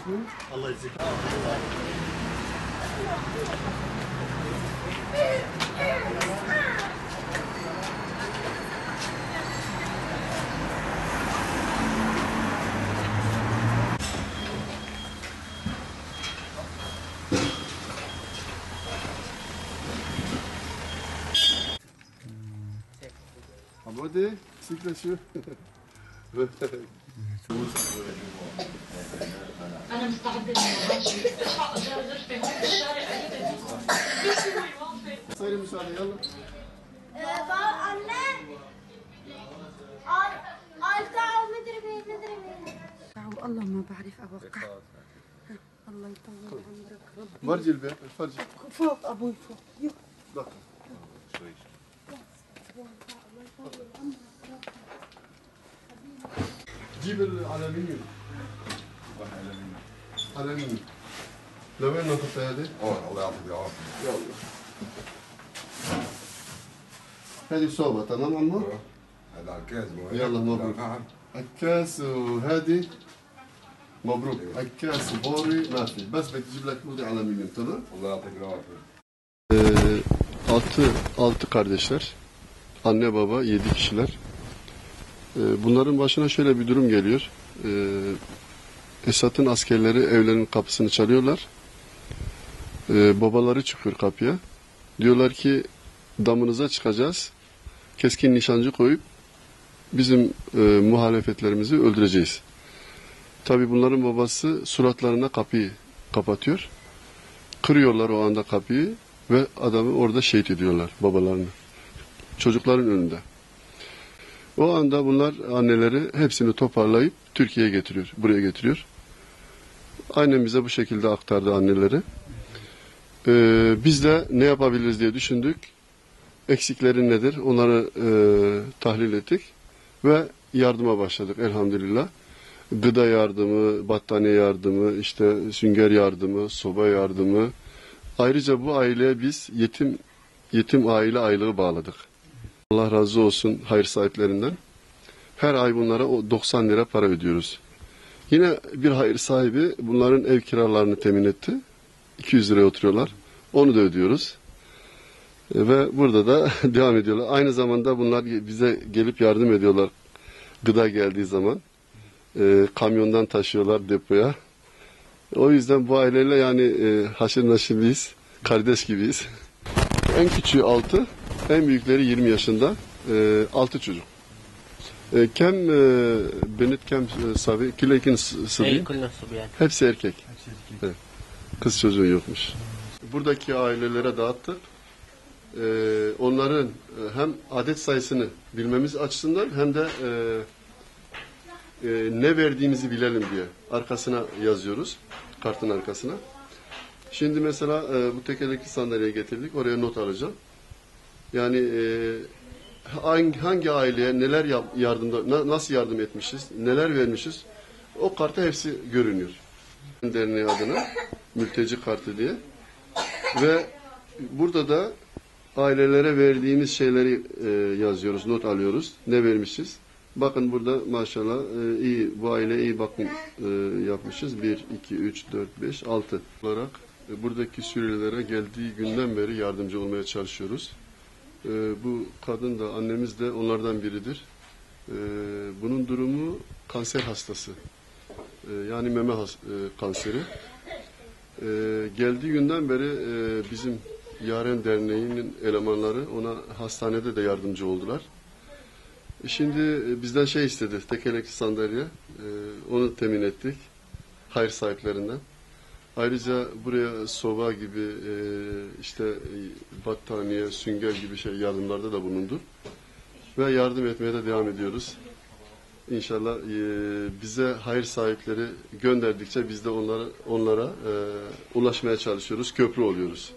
ismin? Allah izin. Abode, sıklaşıyor. أنا مستعدة للمعاش ادفع أجار غرفة هون بالشارع أي Sayın müsaade yallah. anne Alta مدري مين والله ما بعرف أوقع. الله يطول عمرك ربي. Var cilbe, الفرج. فوق أبوي فوق. Bak. جيب الألمنيوم. ألمنيوم. لوين نحطها هذه؟ الله يعطيك العافيه. يلا. هذه صوبة تمام عمو؟ هذا على الكاس يلا مبروك. الكاس وهذه مبروك. الكاس بوري ما في بس بدك تجيب لك بودي ألمنيوم تمام؟ الله يعطيك العافيه. Altı kardeşler. Anne baba 7 kişiler. Bunların başına şöyle bir durum geliyor. Esad'ın askerleri evlerinin kapısını çalıyorlar. Babaları çıkıyor kapıya. Diyorlar ki damınıza çıkacağız. Keskin nişancı koyup bizim muhalefetlerimizi öldüreceğiz. Tabii bunların babası suratlarına kapıyı kapatıyor. Kırıyorlar o anda kapıyı ve adamı orada şehit ediyorlar babalarını. Çocukların önünde. O anda bunlar anneleri hepsini toparlayıp Türkiye'ye getiriyor, buraya getiriyor. Aynen bize bu şekilde aktardı anneleri. Biz de ne yapabiliriz diye düşündük. Eksikleri nedir? Onları tahlil ettik ve yardıma başladık elhamdülillah. Gıda yardımı, battaniye yardımı, işte sünger yardımı, soba yardımı. Ayrıca bu aileye biz yetim aile aylığı bağladık. Allah razı olsun hayır sahiplerinden. Her ay bunlara 90 lira para ödüyoruz. Yine bir hayır sahibi bunların ev kiralarını temin etti. 200 liraya oturuyorlar. Onu da ödüyoruz. Ve burada da devam ediyorlar. Aynı zamanda bunlar bize gelip yardım ediyorlar. Gıda geldiği zaman. Kamyondan taşıyorlar depoya. O yüzden bu aileyle yani haşır neşirliyiz. Kardeş gibiyiz. En küçüğü 6, en büyükleri 20 yaşında. 6 çocuk. Kem Benet kem sabi kilekin sıbi. Hepsi erkek. Evet. Kız çocuğu yokmuş. Buradaki ailelere dağıttık. Onların hem adet sayısını bilmemiz açısından hem de ne verdiğimizi bilelim diye arkasına yazıyoruz. Kartın arkasına. Şimdi mesela bu tekerlekli sandalyeye getirdik. Oraya not alacağım. Yani hangi aileye neler yardımda, nasıl yardım etmişiz, neler vermişiz, o kartta hepsi görünüyor. Derneği adına mülteci kartı diye. Ve burada da ailelere verdiğimiz şeyleri yazıyoruz, not alıyoruz. Ne vermişiz? Bakın burada maşallah iyi, bu aileye iyi bakım yapmışız. 1, 2, 3, 4, 5, 6 olarak buradaki Suriyelilere geldiği günden beri yardımcı olmaya çalışıyoruz. Bu kadın da annemiz de onlardan biridir. Bunun durumu kanser hastası. Yani meme kanseri. Geldiği günden beri bizim Yaren Derneği'nin elemanları ona hastanede de yardımcı oldular. Şimdi bizden şey istedi, tekerlekli sandalye. Onu temin ettik hayır sahiplerinden. Ayrıca buraya soba gibi işte battaniye, sünger gibi yardımlarda da bulundu. Ve yardım etmeye de devam ediyoruz. İnşallah bize hayır sahipleri gönderdikçe biz de onlara ulaşmaya çalışıyoruz, köprü oluyoruz.